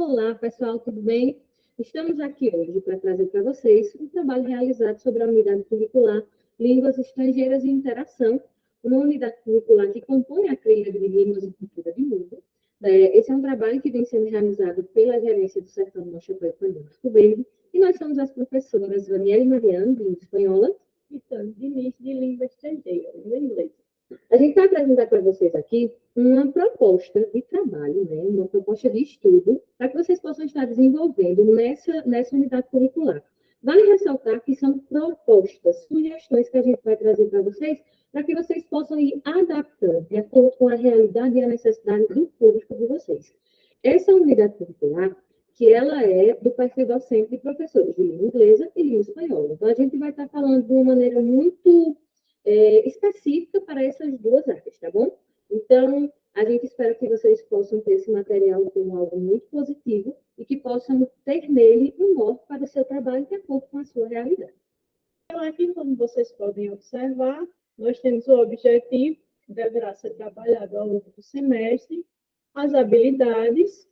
Olá, pessoal, tudo bem? Estamos aqui hoje para trazer para vocês um trabalho realizado sobre a unidade curricular Línguas Estrangeiras e Interação, uma unidade curricular que compõe a trilha de Línguas e Cultura de Mundo. Esse é um trabalho que vem sendo realizado pela gerência do Sertão do Chapéu Pernambuco Verde, e nós somos as professoras Daniela e Mariana, de língua espanhola, e Sandra Diniz, de língua estrangeira, língua inglesa. A gente vai apresentar para vocês aqui uma proposta de trabalho, né? Uma proposta de estudo, para que vocês possam estar desenvolvendo nessa unidade curricular. Vale ressaltar que são propostas, sugestões que a gente vai trazer para vocês, para que vocês possam ir adaptando de acordo com a realidade e a necessidade do público de vocês. Essa unidade curricular, que ela é do perfil docente de professores de língua inglesa e língua espanhola. Então, a gente vai estar falando de uma maneira muito específica para essas duas áreas, tá bom? Então, a gente espera que vocês possam ter esse material como algo muito positivo e que possam ter nele um norte para o seu trabalho de acordo com a sua realidade. Então, aqui, como vocês podem observar, nós temos o objetivo, que deverá ser trabalhado ao longo do semestre, as habilidades,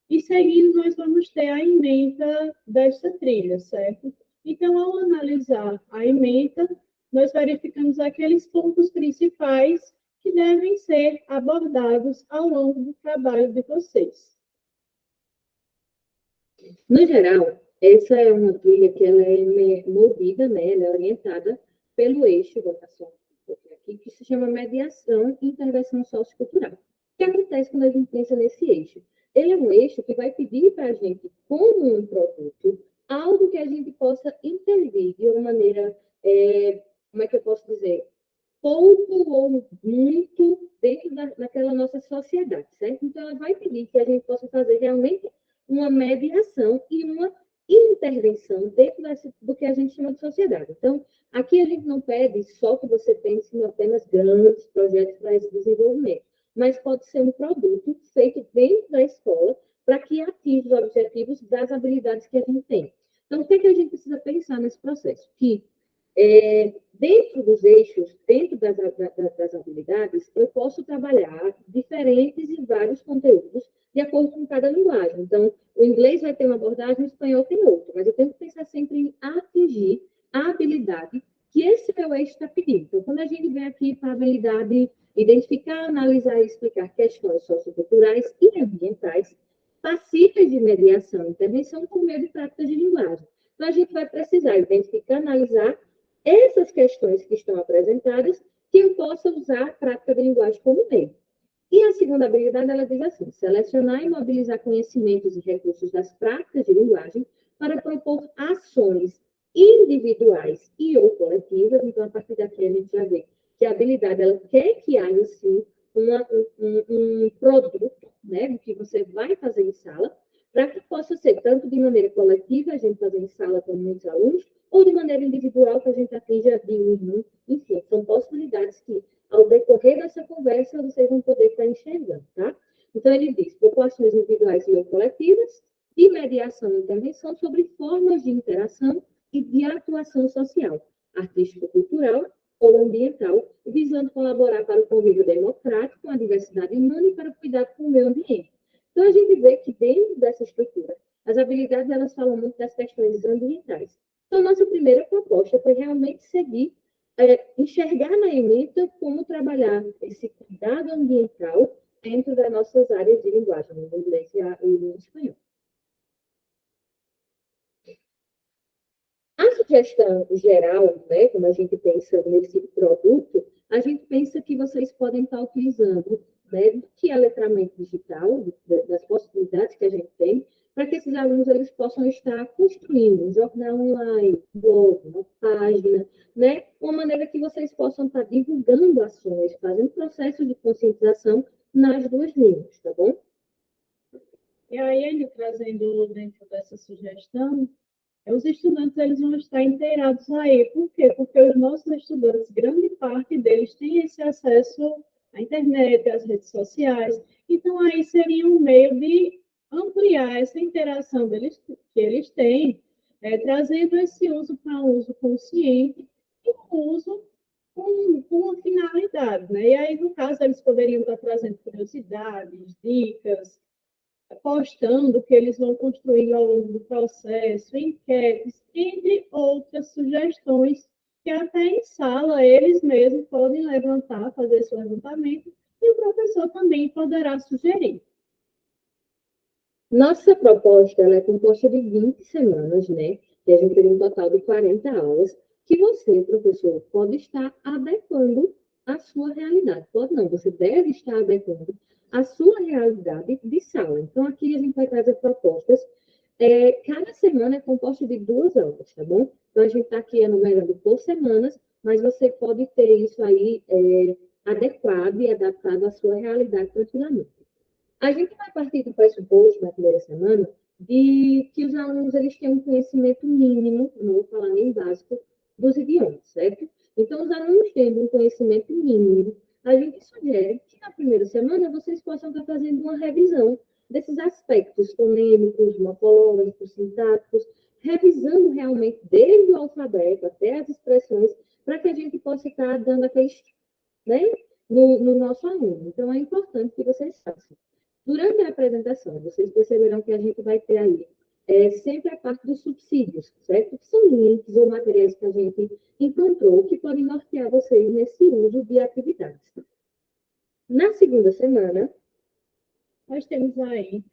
e seguindo nós vamos ter a ementa desta trilha, certo? Então, ao analisar a ementa, nós verificamos aqueles pontos principais que devem ser abordados ao longo do trabalho de vocês. No geral, essa é uma trilha que ela é movida, né? Ela é orientada pelo eixo, vou passar aqui, que se chama mediação e intervenção sociocultural. O que acontece quando a gente pensa nesse eixo? Ele é um eixo que vai pedir para a gente, como um produto, algo que a gente possa intervir de uma maneira, como é que eu posso dizer? Pouco ou muito dentro daquela nossa sociedade, certo? Então, ela vai pedir que a gente possa fazer realmente uma mediação e uma intervenção dentro do que a gente chama de sociedade. Então, aqui a gente não pede só que você pense em apenas grandes projetos para esse desenvolvimento, mas pode ser um produto feito dentro da escola para que atinja os objetivos das habilidades que a gente tem. Então, o que a gente precisa pensar nesse processo? Que dentro dos eixos, dentro das habilidades, eu posso trabalhar diferentes e vários conteúdos de acordo com cada linguagem. Então, o inglês vai ter uma abordagem, o espanhol tem outra, mas eu tenho que pensar sempre em atingir a habilidade que esse meu eixo está pedindo. Então, quando a gente vem aqui para a habilidade identificar, analisar e explicar questões socioculturais e ambientais, passíveis de mediação e intervenção por meio de práticas de linguagem. Então, a gente vai precisar identificar, analisar essas questões que estão apresentadas, que eu possa usar a prática de linguagem como meio. E a segunda habilidade, ela diz assim: selecionar e mobilizar conhecimentos e recursos das práticas de linguagem para propor ações individuais e ou coletivas. Então, a partir daqui, a gente já vê que a habilidade, ela quer que haja, sim, um produto, né, que você vai fazer em sala, para que possa ser tanto de maneira coletiva, a gente fazer em sala com muitos alunos, ou de maneira individual, que a gente atinja de um, enfim, são possibilidades que, ao decorrer dessa conversa, vocês vão poder estar enxergando, tá? Então, ele diz, populações individuais e ou coletivas, e mediação e intervenção sobre formas de interação e de atuação social, artístico-cultural ou ambiental, visando colaborar para o convívio democrático com a diversidade humana e para o cuidado com o meio ambiente. Então, a gente vê que dentro dessa estrutura, as habilidades, elas falam muito das questões ambientais. Então, nossa primeira proposta foi realmente seguir, enxergar na ementa como trabalhar esse cuidado ambiental dentro das nossas áreas de linguagem, no inglês e no espanhol. A sugestão geral, né, como a gente pensa nesse produto, a gente pensa que vocês podem estar utilizando, né, que é letramento digital, das possibilidades que a gente tem, para que esses alunos eles possam estar construindo um jornal online, um blog, uma página, né, uma maneira que vocês possam estar divulgando ações, fazendo processos de conscientização nas duas línguas, tá bom? E aí, ele trazendo dentro dessa sugestão, os estudantes eles vão estar inteirados aí. Por quê? Porque os nossos estudantes, grande parte deles tem esse acesso à internet, às redes sociais. Então, aí seria um meio de ampliar essa interação deles, que eles têm, trazendo esse uso para um uso consciente e um uso com uma finalidade. Né? E aí, no caso, eles poderiam estar trazendo curiosidades, dicas, postando o que eles vão construir ao longo do processo, enquetes, entre outras sugestões que até em sala eles mesmos podem levantar, fazer esse levantamento, e o professor também poderá sugerir. Nossa proposta ela é composta de 20 semanas, né? E a gente tem um total de 40 aulas, que você, professor, pode estar adequando à sua realidade. Pode não, você deve estar adequando à sua realidade de sala. Então, aqui a gente vai trazer propostas. Cada semana é composta de 2 aulas, tá bom? Então, a gente está aqui enumerando por semanas, mas você pode ter isso aí adequado e adaptado à sua realidade tranquilamente. A gente vai partir do pressuposto, na primeira semana, de que os alunos eles têm um conhecimento mínimo, não vou falar nem básico, dos idiomas, certo? Então, os alunos tendo um conhecimento mínimo, a gente sugere que na primeira semana vocês possam estar fazendo uma revisão desses aspectos fonêmicos, morfológicos, sintáticos, revisando realmente desde o alfabeto até as expressões, para que a gente possa estar dando aqueles, né, no nosso aluno. Então, é importante que vocês façam. Durante a apresentação, vocês perceberão que a gente vai ter aí sempre a parte dos subsídios, certo? Que são links ou materiais que a gente encontrou que podem nortear vocês nesse uso de atividades. Na segunda semana, nós temos aí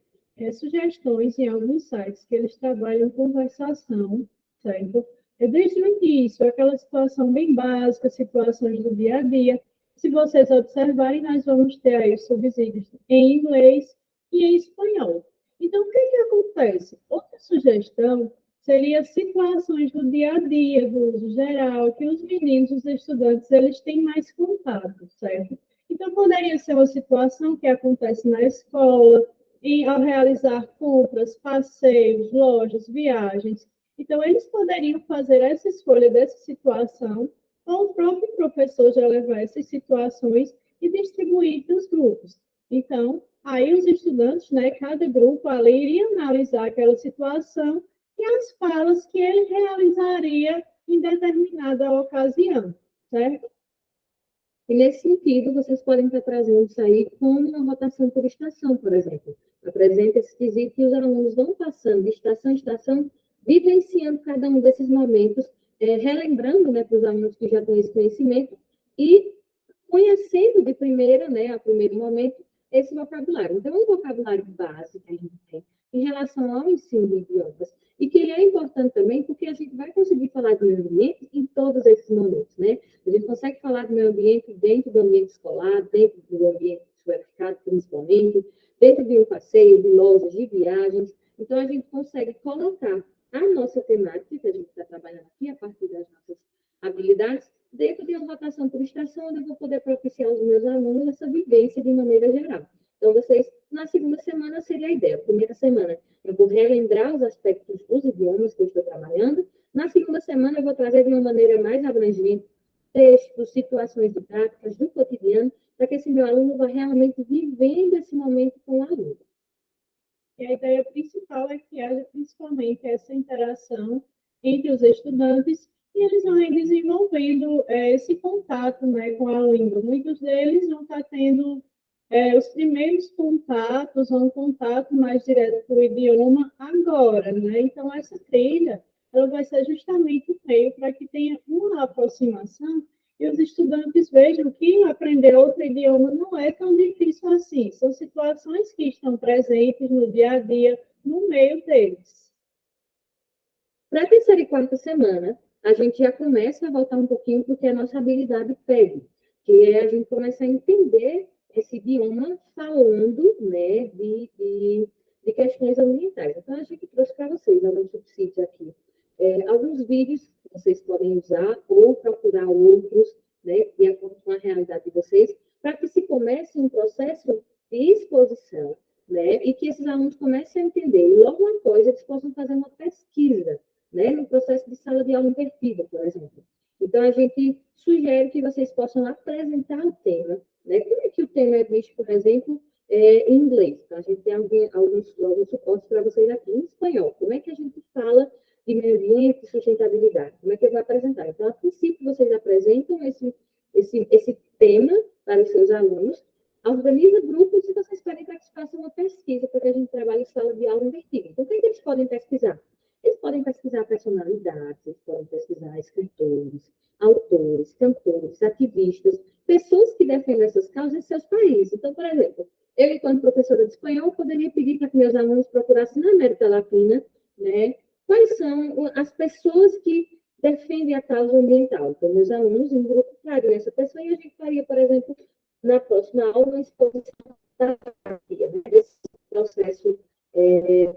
sugestões em alguns sites que eles trabalham conversação, certo? Desde o início, aquela situação bem básica, situações do dia a dia. Se vocês observarem, nós vamos ter aí os subsídios em inglês e em espanhol. Então, o que acontece? Outra sugestão seria situações do dia a dia, do uso geral, que os meninos, os estudantes, eles têm mais contato, certo? Então, poderia ser uma situação que acontece na escola, e ao realizar compras, passeios, lojas, viagens. Então, eles poderiam fazer essa escolha dessa situação, ou o próprio professor já levar essas situações e distribuir para os grupos. Então, aí os estudantes, né, cada grupo ali iria analisar aquela situação e as falas que ele realizaria em determinada ocasião, certo? e nesse sentido, vocês podem estar trazendo isso aí como uma rotação por estação, por exemplo. Apresenta esse quesito e os alunos vão passando de estação em estação, vivenciando cada um desses momentos, relembrando, né, para os alunos que já têm esse conhecimento e conhecendo de primeira, né, a primeiro momento, esse vocabulário. Então, um vocabulário básico que a gente tem em relação ao ensino de idiomas, e que ele é importante também porque a gente vai conseguir falar do meio ambiente em todos esses momentos, né? A gente consegue falar do meio ambiente dentro do ambiente escolar, dentro do ambiente supermercado, principalmente, dentro de um passeio, de lojas, de viagens. Então, a gente consegue colocar a nossa temática, que a gente está trabalhando aqui, a partir das nossas habilidades, dentro de uma rotação por estação, onde eu vou poder propiciar aos meus alunos essa vivência de maneira geral. Então, vocês, na segunda semana, seria a ideia. Primeira semana, eu vou relembrar os aspectos dos idiomas que eu estou trabalhando. Na segunda semana, eu vou trazer de uma maneira mais abrangente textos, situações didáticas do cotidiano, para que esse meu aluno vá realmente vivendo esse momento com o aluno. E a ideia principal é que haja principalmente essa interação entre os estudantes e eles vão desenvolvendo esse contato, né, com a língua. Muitos deles vão estar tendo os primeiros contatos, um contato mais direto com o idioma agora, né? Então, essa trilha ela vai ser justamente o meio para que tenha uma aproximação e os estudantes vejam que aprender outro idioma não é tão difícil assim. São situações que estão presentes no dia a dia, no meio deles. Para a terceira e quarta semana, a gente já começa a voltar um pouquinho para o que a nossa habilidade pede, que é a gente começar a entender esse idioma falando, né, de questões ambientais. Então, a gente trouxe para vocês, alguns subsídios aqui, alguns vídeos que vocês podem usar ou procurar outros, né, de acordo com a realidade de vocês, para que se comece um processo de exposição, né, e que esses alunos comecem a entender. E logo após, eles possam fazer uma pesquisa, né, no processo de sala de aula invertida, por exemplo. Então, a gente sugere que vocês possam apresentar o tema, né? Como é que o tema é visto, por exemplo, em inglês? Então, a gente tem alguns suportes para vocês aqui em espanhol. Como é que a gente fala de meio ambiente e sustentabilidade? Como é que eu vou apresentar? Então, a princípio, vocês apresentam esse tema para os seus alunos, organiza grupos e vocês pedem para que faça uma pesquisa, porque a gente trabalha em sala de aula invertida. Então, o que eles podem pesquisar? Eles podem pesquisar personalidades, eles podem pesquisar escritores, autores, cantores, ativistas, pessoas que defendem essas causas em seus países. Então, por exemplo, eu, enquanto professora de espanhol, poderia pedir para que meus alunos procurassem na América Latina, né, quais são as pessoas que defendem a causa ambiental. Então, meus alunos, em grupo, trariam essa pessoa e a gente faria, por exemplo, na próxima aula, uma exposição da desse processo, é,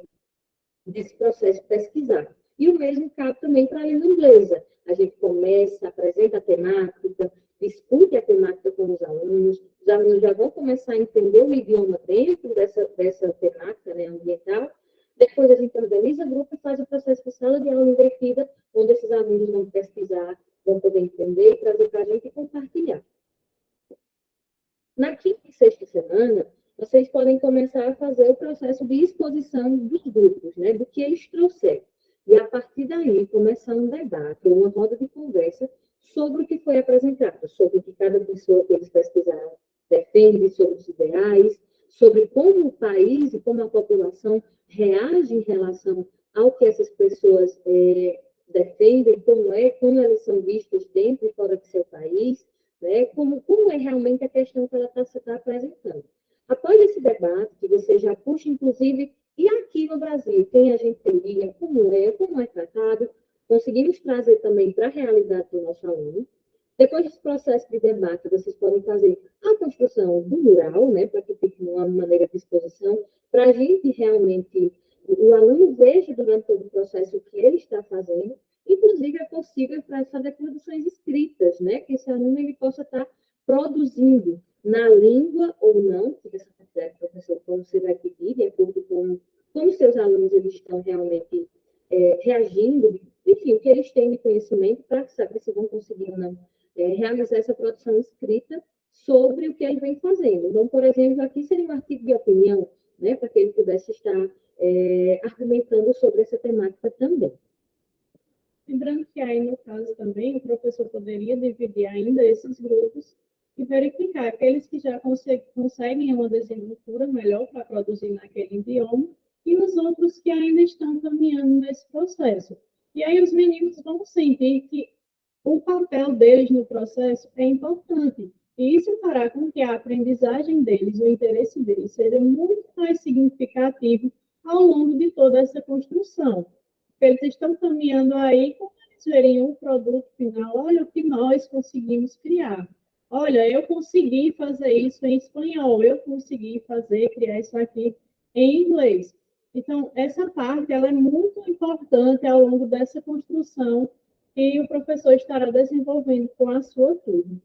desse processo pesquisar. E o mesmo cabe também para a língua inglesa. A gente começa, apresenta a temática, discute a temática com os alunos já vão começar a entender o idioma dentro dessa temática, né, ambiental. Depois a gente organiza o grupo e faz o processo de sala de aula invertida, onde esses alunos vão pesquisar, vão poder entender, trazer para a gente e compartilhar. Na quinta e sexta semana, vocês podem começar a fazer o processo de exposição dos grupos, né, do que eles trouxeram. E, a partir daí, começar um debate, uma roda de conversa sobre o que foi apresentado, sobre o que cada pessoa que eles pesquisaram defende, sobre os ideais, sobre como o país e como a população reage em relação ao que essas pessoas defendem, como elas são vistas dentro e fora do seu país, né? Como é realmente a questão que ela está apresentando. Após esse debate, que você já puxa, inclusive, e aqui no Brasil, tem a gente teria, como é tratado, conseguimos trazer também para a realidade do nosso aluno. Depois desse processo de debate, vocês podem fazer a construção do mural, né, para que fique uma maneira de exposição, para a gente realmente, o aluno veja durante todo o processo o que ele está fazendo. Inclusive, é possível fazer produções escritas, né, que esse aluno ele possa estar produzindo na língua ou não, se você quiser, professor, como você vai pedir, de acordo com como seus alunos eles estão realmente reagindo, enfim, o que eles têm de conhecimento para saber se vão conseguir ou não realizar essa produção escrita sobre o que ele vem fazendo. Então, por exemplo, aqui seria um artigo de opinião, né, para que ele pudesse estar argumentando sobre essa temática também. Lembrando que aí, no caso também, o professor poderia dividir ainda esses grupos e verificar aqueles que já conseguem uma desenvoltura melhor para produzir naquele idioma e os outros que ainda estão caminhando nesse processo. E aí os meninos vão sentir que o papel deles no processo é importante. E isso fará com que a aprendizagem deles, o interesse deles, seja muito mais significativo ao longo de toda essa construção. Eles estão caminhando aí, como eles verem o produto final, olha o que nós conseguimos criar. Olha, eu consegui fazer isso em espanhol, eu consegui criar isso aqui em inglês. Então, essa parte ela é muito importante ao longo dessa construção que o professor estará desenvolvendo com a sua turma.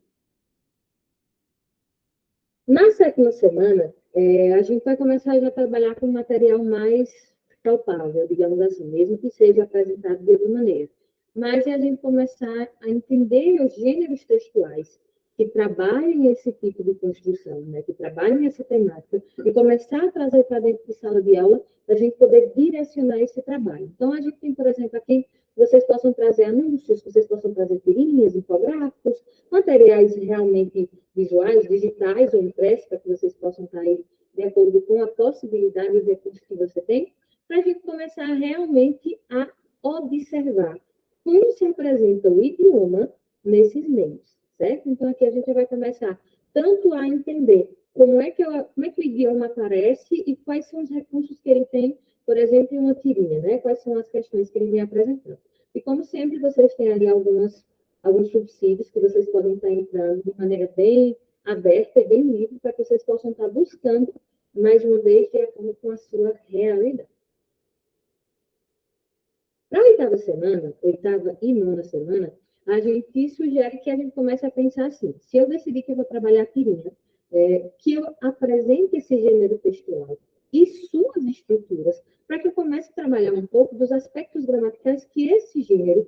Na sétima semana, a gente vai começar já a trabalhar com material mais palpável, digamos assim, mesmo que seja apresentado de outra maneira. Mas é a gente começar a entender os gêneros textuais que trabalhem esse tipo de construção, né, que trabalhem essa temática, e começar a trazer para dentro de sala de aula para a gente poder direcionar esse trabalho. Então, a gente tem, por exemplo, aqui, vocês possam trazer anúncios, vocês possam trazer tirinhas, infográficos, materiais realmente visuais, digitais ou impressos, para que vocês possam estar aí de acordo com a possibilidade e recursos que você tem, para a gente começar realmente a observar como se apresenta o idioma nesses meios, certo? Então, aqui a gente vai começar tanto a entender como é que o idioma aparece e quais são os recursos que ele tem, por exemplo, em uma tirinha, né? Quais são as questões que ele vem apresentando. E, como sempre, vocês têm ali alguns subsídios que vocês podem estar entrando de maneira bem aberta e bem livre para que vocês possam estar buscando, mais uma vez, de acordo com a sua realidade. Para a oitava e nona semana, a gente sugere que a gente comece a pensar assim, se eu decidir que eu vou trabalhar tirinha, que eu apresente esse gênero textual e suas estruturas, para que eu comece a trabalhar um pouco dos aspectos gramaticais que esse gênero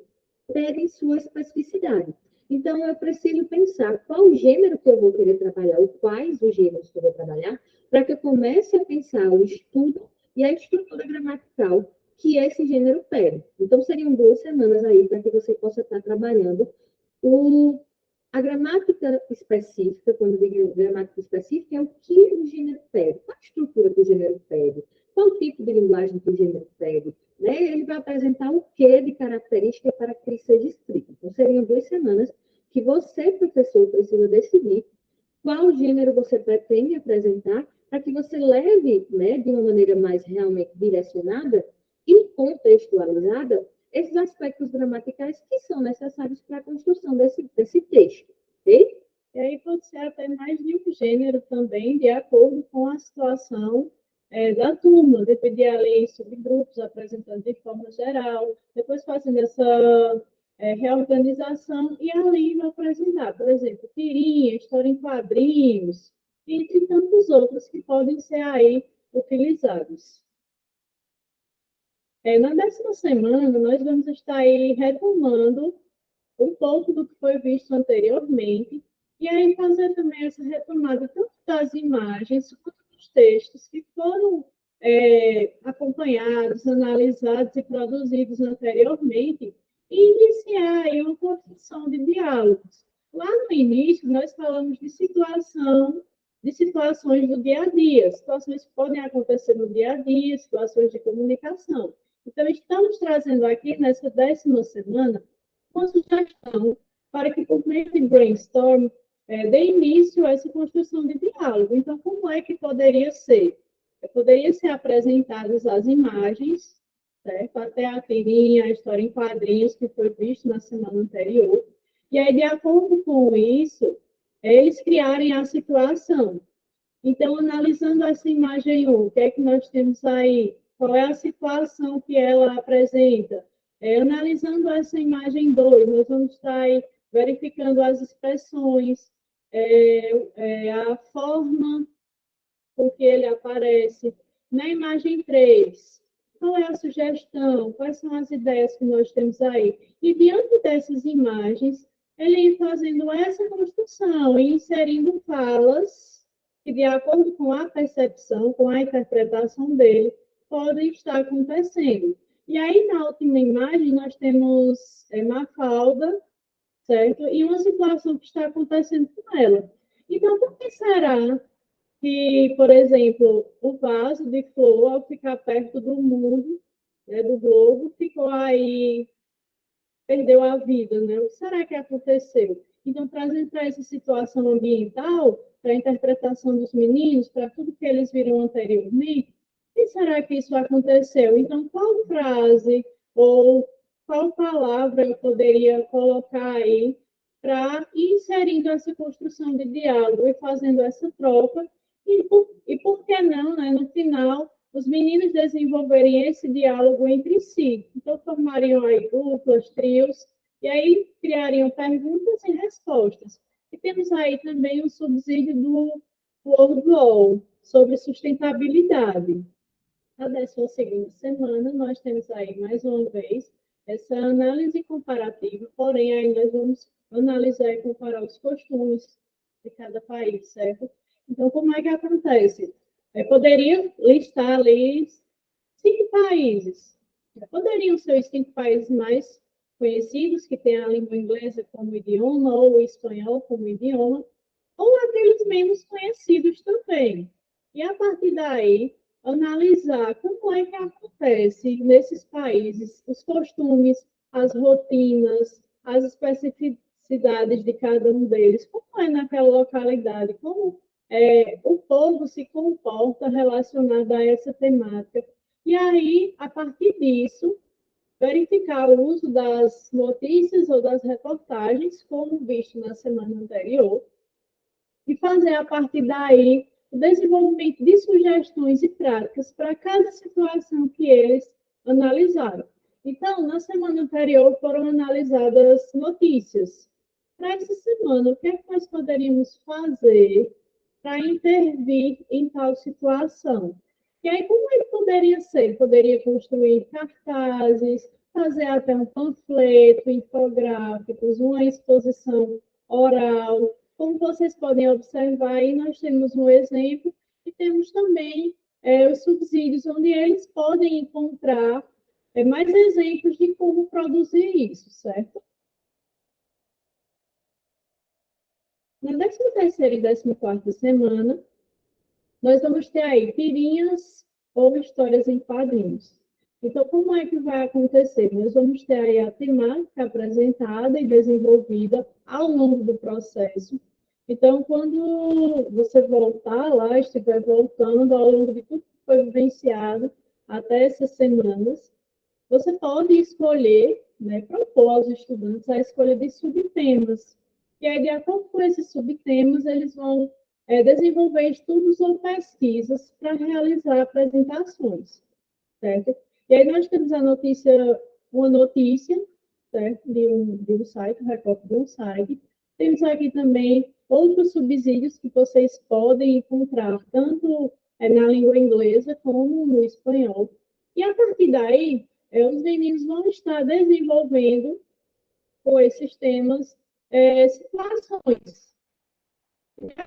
tem sua especificidade. Então, eu preciso pensar qual gênero que eu vou querer trabalhar, ou quais os gêneros que eu vou trabalhar, para que eu comece a pensar o estudo e a estrutura gramatical que esse gênero pede. Então, seriam 2 semanas aí para que você possa estar trabalhando A gramática específica, quando eu digo gramática específica, é o que o gênero pede, qual a estrutura que o gênero pede, qual o tipo de linguagem que o gênero pede. Né? Ele vai apresentar o que de característica para que ele seja escrito. Então, seriam 2 semanas que você, professor, precisa decidir qual gênero você pretende apresentar para que você leve, né, de uma maneira mais realmente direcionada e contextualizada esses aspectos gramaticais que são necessários para a construção desse texto, ok? E aí pode ser até mais de um gênero também, de acordo com a situação da turma, dividir ali em subgrupos, apresentando de forma geral, depois fazendo essa reorganização e ali vai apresentar, por exemplo, tirinha, história em quadrinhos, e tantos outros que podem ser aí utilizados. Na 10ª semana, nós vamos estar aí retomando um pouco do que foi visto anteriormente, e aí fazer também essa retomada tanto das imagens quanto dos textos que foram acompanhados, analisados e produzidos anteriormente, e iniciar aí uma construção de diálogos. Lá no início, nós falamos de situações do dia a dia, situações que podem acontecer no dia a dia, situações de comunicação. Então, estamos trazendo aqui, nessa 10ª semana, uma sugestão para que, por meio de brainstorm, dê início a essa construção de diálogo. Então, como é que poderia ser? Poderia ser apresentadas as imagens, certo? Até a tirinha, a história em quadrinhos, que foi visto na semana anterior. E aí, de acordo com isso, eles criarem a situação. Então, analisando essa imagem 1, o que é que nós temos aí? Qual é a situação que ela apresenta? Analisando essa imagem 2, nós vamos estar aí verificando as expressões, a forma com que ele aparece. Na imagem 3, qual é a sugestão? Quais são as ideias que nós temos aí? E diante dessas imagens, ele ir fazendo essa construção e inserindo falas que, de acordo com a percepção, com a interpretação dele, podem estar acontecendo. E aí, na última imagem, nós temos Mafalda, certo? E uma situação que está acontecendo com ela. Então, por que será que, por exemplo, o vaso de flor, ao ficar perto do mundo, né, do globo, ficou aí, perdeu a vida, né? O que será que aconteceu? Então, trazendo para essa situação ambiental, para a interpretação dos meninos, para tudo que eles viram anteriormente, o que será que isso aconteceu? Então, qual frase ou qual palavra eu poderia colocar aí para ir inserindo essa construção de diálogo e fazendo essa troca? E por que não, né, no final, os meninos desenvolverem esse diálogo entre si. Então, formariam aí duplas, trios, e aí criariam perguntas e respostas. E temos aí também o subsídio do World Law, sobre sustentabilidade. Na 12ª semana, nós temos aí, mais uma vez, essa análise comparativa, porém, aí nós vamos analisar e comparar os costumes de cada país, certo? Então, como é que acontece? Eu poderia listar ali 5 países. Poderiam ser os 5 países mais conhecidos, que têm a língua inglesa como idioma, ou o espanhol como idioma, ou aqueles menos conhecidos também. E, a partir daí, analisar como é que acontece nesses países os costumes, as rotinas, as especificidades de cada um deles, como é naquela localidade, como o povo se comporta relacionado a essa temática. E aí, a partir disso, verificar o uso das notícias ou das reportagens, como visto na semana anterior, e fazer, a partir daí, o desenvolvimento de sugestões e práticas para cada situação que eles analisaram. Então, na semana anterior foram analisadas notícias. Para essa semana, o que é que nós poderíamos fazer para intervir em tal situação? E aí, como ele poderia ser? Poderia construir cartazes, fazer até um panfleto, infográficos, uma exposição oral. Como vocês podem observar, aí nós temos um exemplo e temos também os subsídios, onde eles podem encontrar mais exemplos de como produzir isso, certo? Na 13ª e 14ª semana, nós vamos ter aí tirinhas ou histórias em quadrinhos. Então, como é que vai acontecer? Nós vamos ter aí a temática apresentada e desenvolvida ao longo do processo. Então, quando você voltar lá, estiver voltando ao longo de tudo que foi vivenciado até essas semanas, você pode escolher, né, propor aos estudantes a escolha de subtemas. E aí, de acordo com esses subtemas, eles vão desenvolver estudos ou pesquisas para realizar apresentações, certo? E aí nós temos uma notícia, certo? De um site, um recorte de um site. Temos aqui também outros subsídios que vocês podem encontrar, tanto na língua inglesa como no espanhol. E a partir daí, os meninos vão estar desenvolvendo com esses temas situações.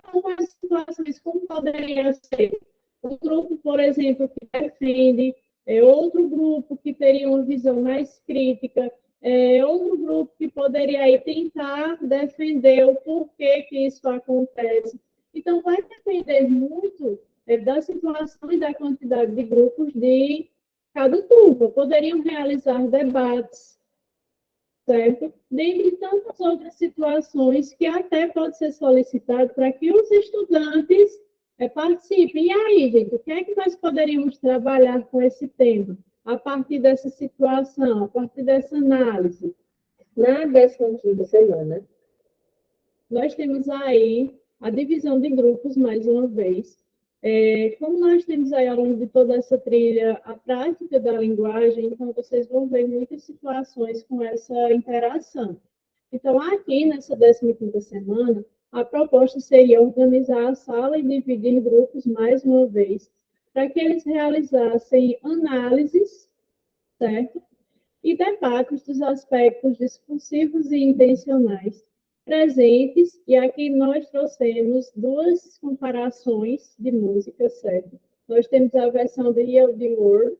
Algumas situações, como poderia ser um grupo, por exemplo, que defende, outro grupo que teria uma visão mais crítica, outro grupo que poderia aí tentar defender o porquê que isso acontece. Então, vai depender muito da situação e da quantidade de grupos de cada turma. Poderiam realizar debates, certo? Dentre tantas outras situações que até pode ser solicitado para que os estudantes participem. E aí, gente, o que é que nós poderíamos trabalhar com esse tema? A partir dessa situação, a partir dessa análise. Na 15ª semana, nós temos aí a divisão de grupos, mais uma vez. Como nós temos aí, ao longo de toda essa trilha, a prática da linguagem, então vocês vão ver muitas situações com essa interação. Então, aqui, nessa 15ª semana, a proposta seria organizar a sala e dividir em grupos, mais uma vez, para que eles realizassem análises, certo? E debates dos aspectos discursivos e intencionais presentes, e aqui nós trouxemos duas comparações de música, certo? Nós temos a versão de Year of the World,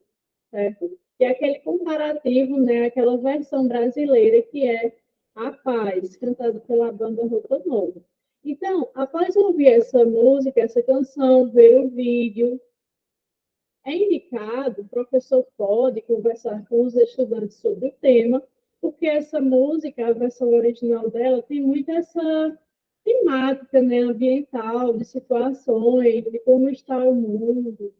certo? E aquele comparativo, né, aquela versão brasileira que é A Paz, cantada pela banda Roupa Nova. Então, após ouvir essa música, essa canção, ver o vídeo, é indicado, o professor pode conversar com os estudantes sobre o tema, porque essa música, a versão original dela, tem muito essa temática, né, ambiental, de situações, de como está o mundo,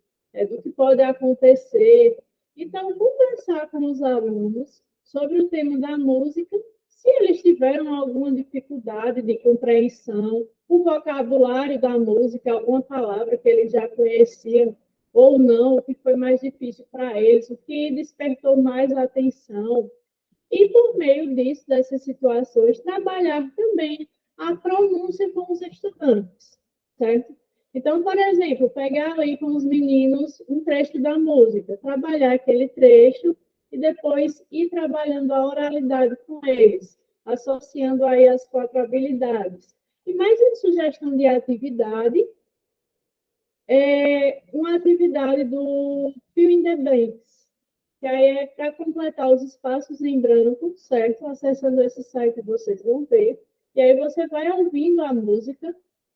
do que pode acontecer. Então, conversar com os alunos sobre o tema da música, se eles tiveram alguma dificuldade de compreensão, o vocabulário da música, alguma palavra que eles já conheciam, ou não, o que foi mais difícil para eles, o que despertou mais a atenção. E, por meio disso, dessas situações, trabalhar também a pronúncia com os estudantes, certo? Então, por exemplo, pegar ali com os meninos um trecho da música, trabalhar aquele trecho e depois ir trabalhando a oralidade com eles, associando aí as 4 habilidades. E mais uma sugestão de atividade, uma atividade do Fill in the Blanks, que aí é para completar os espaços em branco, certo? Acessando esse site vocês vão ver. E aí você vai ouvindo a música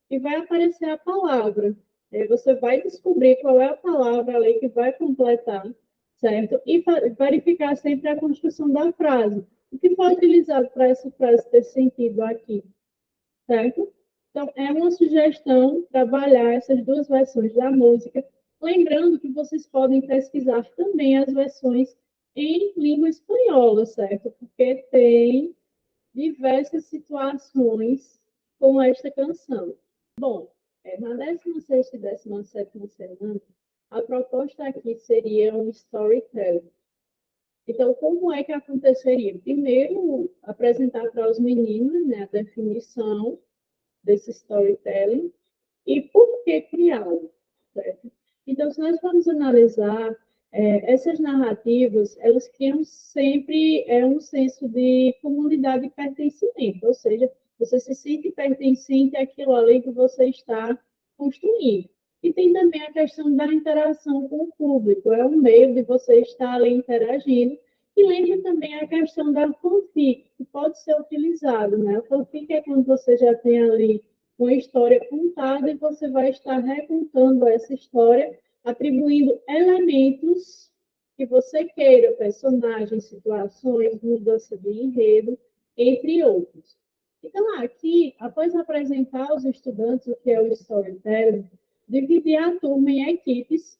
e vai aparecer a palavra. E aí você vai descobrir qual é a palavra ali que vai completar, certo? E verificar sempre a construção da frase. O que foi utilizado para essa frase ter sentido aqui, certo? Então, é uma sugestão trabalhar essas duas versões da música, lembrando que vocês podem pesquisar também as versões em língua espanhola, certo? Porque tem diversas situações com esta canção. Bom, na 16ª e 17ª semana, a proposta aqui seria um storytelling. Então, como é que aconteceria? Primeiro, apresentar para os meninos, né, a definição desse storytelling e por que criá-lo, certo? Então, se nós formos analisar, essas narrativas, elas criam sempre um senso de comunidade e pertencimento, ou seja, você se sente pertencente àquilo ali que você está construindo. E tem também a questão da interação com o público, é um meio de você estar ali interagindo. E lembra também a questão da fanfic, que pode ser utilizado, né? A fanfic é quando você já tem ali uma história contada e você vai estar recontando essa história, atribuindo elementos que você queira, personagens, situações, mudança de enredo, entre outros. Então, aqui, após apresentar aos estudantes o que é o storytelling, dividir a turma em equipes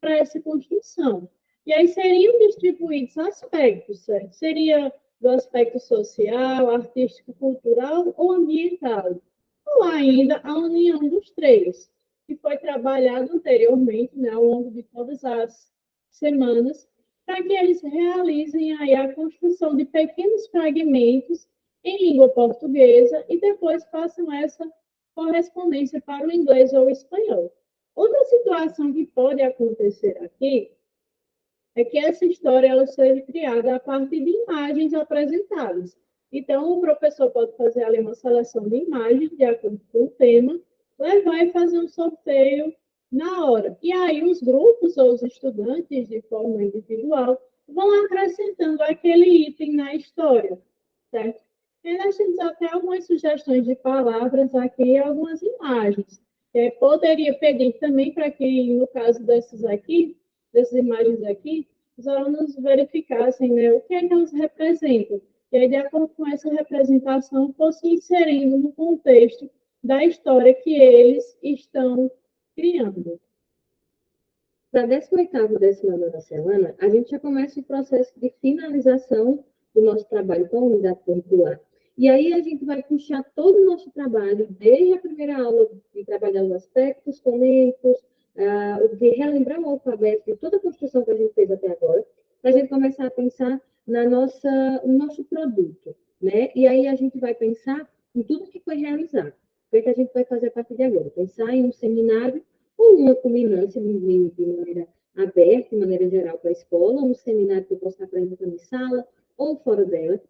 para essa construção. E aí seriam distribuídos aspectos, certo? Seria do aspecto social, artístico, cultural ou ambiental, ou ainda a união dos três, que foi trabalhado anteriormente, né, ao longo de todas as semanas, para que eles realizem aí a construção de pequenos fragmentos em língua portuguesa e depois façam essa correspondência para o inglês ou o espanhol. Outra situação que pode acontecer aqui é que essa história ela seja criada a partir de imagens apresentadas. Então, o professor pode fazer ali uma seleção de imagens de acordo com o tema, levar e fazer um sorteio na hora. E aí, os grupos ou os estudantes, de forma individual, vão acrescentando aquele item na história, certo? E nós temos até algumas sugestões de palavras aqui e algumas imagens. Poderia pedir também para quem, no caso dessas imagens aqui, os alunos verificassem, né, o que é que elas representam. E aí, de acordo com essa representação, fosse inserindo no contexto da história que eles estão criando. Da 18ª e 19ª semana, a gente já começa o processo de finalização do nosso trabalho com a unidade curricular. E aí a gente vai puxar todo o nosso trabalho, desde a primeira aula, de trabalhar os aspectos fonéticos, de relembrar o alfabeto, de toda a construção que a gente fez até agora, para a gente começar a pensar no nosso produto, né? E aí a gente vai pensar em tudo que foi realizado. O que a gente vai fazer a partir de agora? Pensar em um seminário ou uma culminância de maneira aberta, de maneira geral, para a escola, um seminário que eu posso estar apresentando em sala ou fora dela,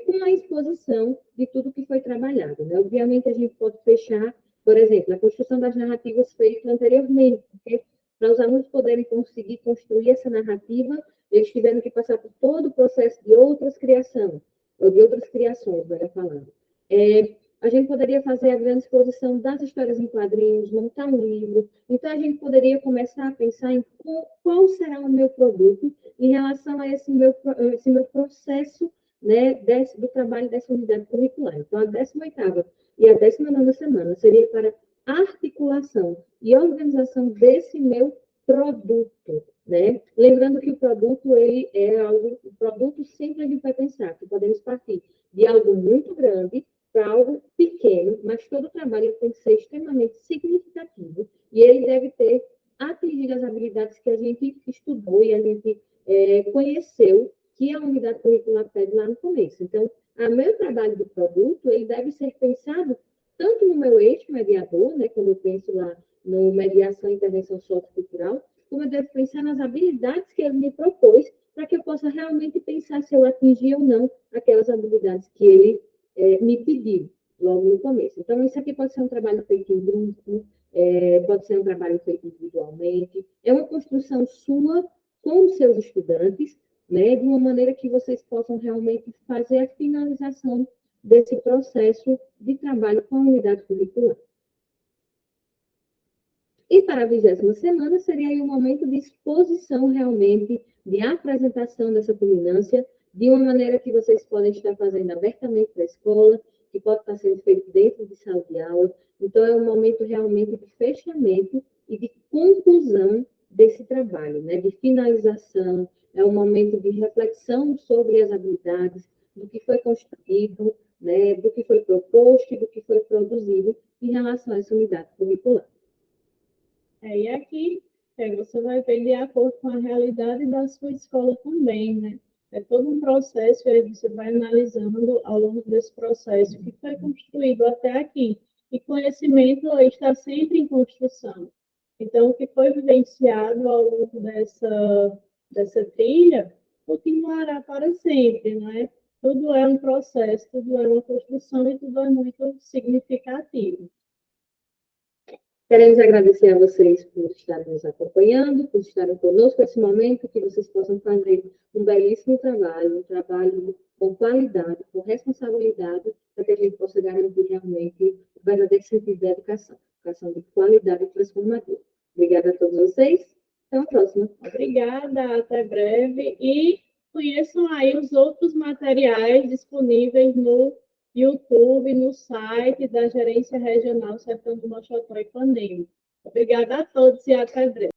com a exposição de tudo que foi trabalhado. Né? Obviamente, a gente pode fechar, por exemplo, a construção das narrativas feitas anteriormente, porque para os alunos poderem conseguir construir essa narrativa, eles tiveram que passar por todo o processo de outras criações, ou de outras criações, melhor falando. A gente poderia fazer a grande exposição das histórias em quadrinhos, montar um livro. Então, a gente poderia começar a pensar em qual será o meu produto em relação a esse meu processo, né, do trabalho dessa unidade curricular. Então, a 18ª e a 19ª semana seria para articulação e organização desse meu produto, né? Lembrando que o produto, ele é algo, o produto sempre a gente vai pensar que podemos partir de algo muito grande para algo pequeno, mas todo o trabalho tem que ser extremamente significativo e ele deve ter atingido as habilidades que a gente estudou e a gente conheceu que a unidade curricular pede lá no começo. Então, o meu trabalho do produto, ele deve ser pensado tanto no meu eixo mediador, né, quando eu penso lá no mediação e intervenção sociocultural, como eu devo pensar nas habilidades que ele me propôs para que eu possa realmente pensar se eu atingi ou não aquelas habilidades que ele me pediu logo no começo. Então, isso aqui pode ser um trabalho feito em grupo, pode ser um trabalho feito individualmente, é uma construção sua com os seus estudantes, né, de uma maneira que vocês possam realmente fazer a finalização desse processo de trabalho com a unidade curricular. E para a 20ª semana, seria aí um momento de exposição realmente, de apresentação dessa culminância, de uma maneira que vocês podem estar fazendo abertamente para a escola, que pode estar sendo feito dentro de sala de aula. Então, é um momento realmente de fechamento e de conclusão desse trabalho, né? De finalização, é um momento de reflexão sobre as habilidades, do que foi construído, né? Do que foi proposto e do que foi produzido em relação a essa unidade curricular. E aqui você vai ver de acordo com a realidade da sua escola também, né? É todo um processo, e aí você vai analisando ao longo desse processo o que foi construído até aqui. E conhecimento está sempre em construção. Então, o que foi vivenciado ao longo dessa trilha continuará para sempre, não é? Tudo é um processo, tudo é uma construção e tudo é muito significativo. Queremos agradecer a vocês por estarem nos acompanhando, por estarem conosco nesse momento, que vocês possam fazer um belíssimo trabalho, um trabalho com qualidade, com responsabilidade, para que a gente possa garantir realmente o verdadeiro sentido da educação, educação de qualidade e transformadora. Obrigada a todos vocês. Até a próxima. Obrigada, até breve. E conheçam aí os outros materiais disponíveis no YouTube, no site da Gerência Regional Sertão do Mochotó e Panema. Obrigada a todos e até breve.